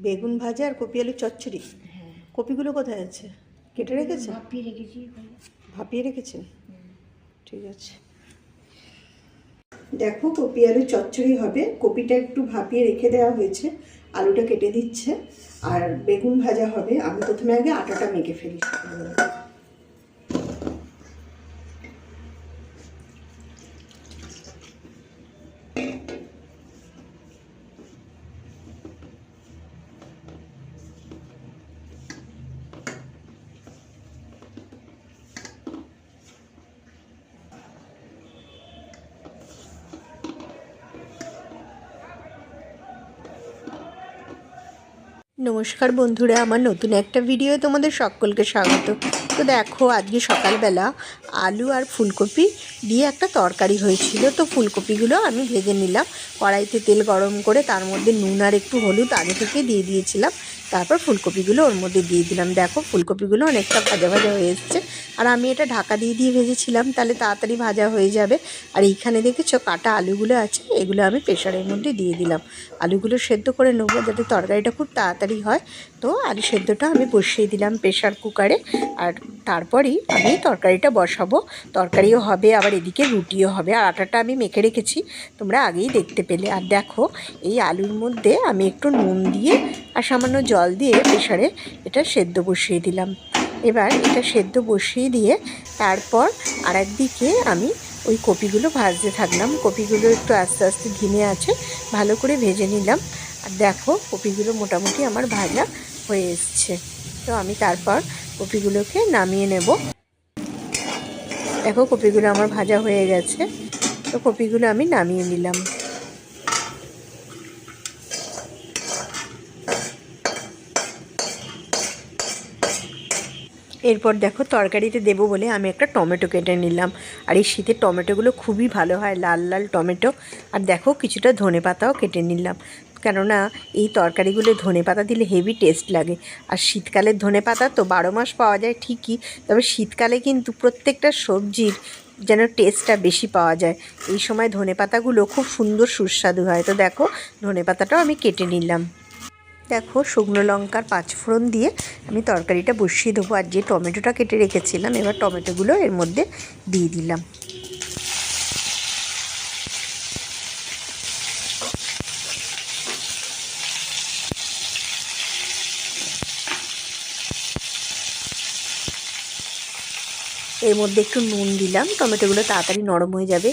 বেগুন ভাজা আর কপি আলু চচ্চড়ি। হ্যাঁ, কপিগুলো কোথায় আছে? কেটে রেখেছে? ভাপিয়ে রেখেছি। ভাপিয়ে রেখেছেন? ঠিক আছে। দেখো কপি আলু চচ্চড়ি হবে। কপিটা একটু ভাপিয়ে রেখে দেওয়া হয়েছে, আলুটা কেটে দিচ্ছে, আর বেগুন ভাজা হবে। আমি প্রথমে আগে আটাটা মেখে ফেলি। নমস্কার বন্ধুরা, আমার নতুন একটা ভিডিও তোমাদের সকলকে স্বাগত। তো দেখো, আজকে সকালবেলা আলু আর ফুলকপি দিয়ে একটা তরকারি হয়েছিল। তো ফুলকপিগুলো আমি ভেজে নিলাম, কড়াইতে তেল গরম করে তার মধ্যে নুন আর একটু হলুদ আগে থেকে দিয়ে দিয়েছিলাম। তারপর ফুলকপিগুলো ওর মধ্যে দিয়ে দিলাম। দেখো ফুলকপিগুলো অনেকটা ভাজা ভাজা হয়ে এসছে, আর আমি এটা ঢাকা দিয়ে দিয়ে ভেজেছিলাম, তাহলে তাড়াতাড়ি ভাজা হয়ে যাবে। আর এইখানে দেখেছো কাটা আলুগুলো আছে, এগুলো আমি প্রেশারের মধ্যে দিয়ে দিলাম। আলুগুলো সেদ্ধ করে নেবো যাতে তরকারিটা খুব তাড়াতাড়ি হয়। তো আলু সেদ্ধটা আমি বসিয়ে দিলাম প্রেশার কুকারে, আর তারপরই আমি তরকারিটা বসাবো। তরকারিও হবে, আবার এদিকে রুটিও হবে। আর আটাটা আমি মেখে রেখেছি, তোমরা আগেই দেখতে পেলে। আর দেখো এই আলুর মধ্যে আমি একটু নুন দিয়ে আর সামান্য জল দিয়ে প্রেশারে এটা সেদ্ধ বসিয়ে দিলাম। এবার এটা সেদ্ধ বসিয়ে দিয়ে তারপর আর একদিকে আমি ওই কপিগুলো ভাজতে থাকলাম। কপিগুলো একটু আস্তে আস্তে ধিমে আছে ভালো করে ভেজে নিলাম। আর দেখো কপিগুলো মোটামুটি আমার ভাজা হয়ে এসছে। তো আমি তারপর কপিগুলোকে নামিয়ে নেব। দেখো কপিগুলো আমার ভাজা হয়ে গেছে, তো কপিগুলো আমি নামিয়ে নিলাম। এরপর দেখো তরকারিতে দেবো বলে আমি একটা টমেটো কেটে নিলাম। আর এই শীতের টমেটোগুলো খুবই ভালো হয়, লাল লাল টমেটো। আর দেখো কিছুটা ধনেপাতাও কেটে নিলাম, কেননা এই তরকারিগুলো ধনেপাতা দিলে হেভি টেস্ট লাগে। আর শীতকালের ধনেপাতা তো 12 মাস পাওয়া যায় ঠিকই, তবে শীতকালে কিন্তু প্রত্যেকটা সবজির যেন টেস্টটা বেশি পাওয়া যায়। এই সময় ধনেপাতাগুলো খুব সুন্দর সুস্বাদু হয়। তো দেখো ধনেপাতাটাও আমি কেটে নিলাম। দেখো শুকনো লঙ্কার 5 ফোড়ন দিয়ে আমি তরকারিটা বসিয়ে দেবো। আর যে টমেটোটা কেটে রেখেছিলাম, এবার টমেটোগুলো এর মধ্যে দিয়ে দিলাম। এর মধ্যে একটু নুন দিলাম, টমেটোগুলো তাড়াতাড়ি নরম হয়ে যাবে।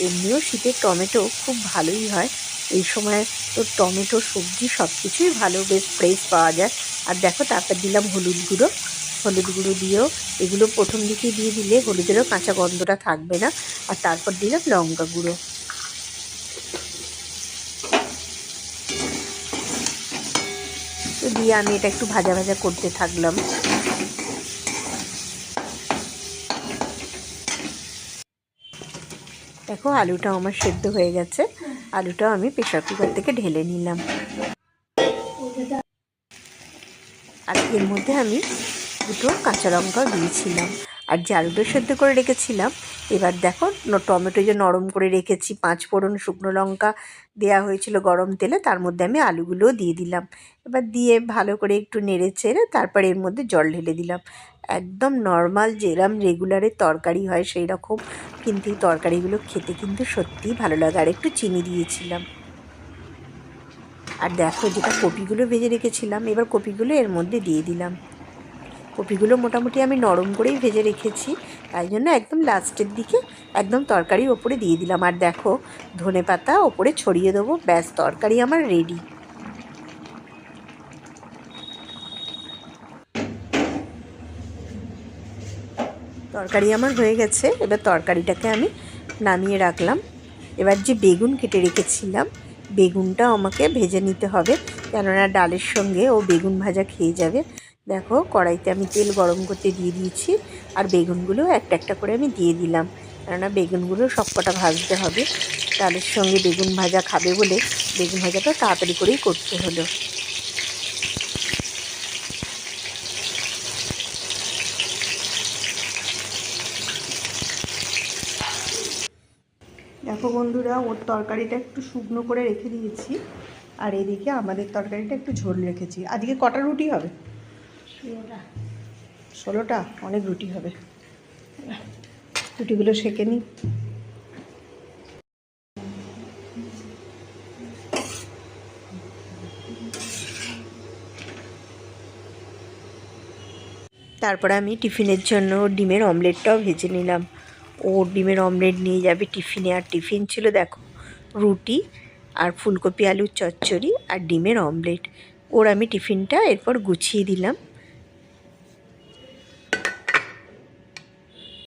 এমনিও শীতের টমেটো খুব ভালোই হয় এই সময়। তো টমেটো সবজি সব কিছুই ভালো, বেশ ফ্রেশ পাওয়া যায়। আর দেখো তারপর দিলাম হলুদ গুঁড়ো। হলুদ গুঁড়ো দিয়েও এগুলো প্রথম দিকে দিয়ে দিলে হলুদেরও কাঁচা গন্ধটা থাকবে না। আর তারপর দিলাম লঙ্কা গুঁড়ো। তো দিয়ে আমি এটা একটু ভাজা ভাজা করতে থাকলাম। দেখো আলুটাও আমার সেদ্ধ হয়ে গেছে, আলুটাও আমি প্রেশার কুকার থেকে ঢেলে নিলাম। আর এর মধ্যে আমি দুটো কাঁচা লঙ্কাও দিয়েছিলাম। আর যে আলুটা সেদ্ধ করে রেখেছিলাম, এবার দেখো টমেটো যে নরম করে রেখেছি, 5 ফোড়ন শুকনো লঙ্কা দেওয়া হয়েছিল গরম তেলে, তার মধ্যে আমি আলুগুলোও দিয়ে দিলাম। এবার দিয়ে ভালো করে একটু নেড়ে চেড়ে তারপর এর মধ্যে জল ঢেলে দিলাম। একদম নর্মাল যেরকম রেগুলারের তরকারি হয় সেই রকম, কিন্তু এই তরকারিগুলো খেতে কিন্তু সত্যিই ভালো লাগে। আর একটু চিনি দিয়েছিলাম। আর দেখো যেটা কপিগুলো ভেজে রেখেছিলাম, এবার কপিগুলো এর মধ্যে দিয়ে দিলাম। কপিগুলো মোটামুটি আমি নরম করেই ভেজে রেখেছি, তাই জন্য একদম লাস্টের দিকে একদম তরকারির ওপরে দিয়ে দিলাম। আর দেখো ধনেপাতা ওপরে ছড়িয়ে দেবো, ব্যাস তরকারি আমার রেডি। তরকারি আমার হয়ে গেছে, এবার তরকারিটাকে আমি নামিয়ে রাখলাম। এবার যে বেগুন কেটে রেখেছিলাম, বেগুনটাও আমাকে ভেজে নিতে হবে, কেননা ডালের সঙ্গে ও বেগুন ভাজা খেয়ে যাবে। দেখো কড়াইতে আমি তেল গরম করতে দিয়ে দিয়েছি, আর বেগুনগুলো একটা একটা করে আমি দিয়ে দিলাম, কেননা বেগুনগুলো সব কটা ভাজতে হবে। ডালের সঙ্গে বেগুন ভাজা খাবে বলে বেগুন ভাজাটা তাড়াতাড়ি করেই করতে হলো। দেখো বন্ধুরা, ওর তরকারিটা একটু শুকনো করে রেখে দিয়েছি, আর এদিকে আমাদের তরকারিটা একটু ঝোল রেখেছি। আজকে কটা রুটি হবে? 16টা। অনেক রুটি হবে। রুটিগুলো সেঁকে নিই। তারপরে আমি টিফিনের জন্য ডিমের অমলেটটাও ভেজে নিলাম। ও ডিমের অমলেট নিয়ে যাবে টিফিনে। আর টিফিন ছিল দেখো, রুটি আর ফুলকপি আলুর চচ্চড়ি আর ডিমের অমলেট। ওর আমি টিফিনটা এরপর গুছিয়ে দিলাম।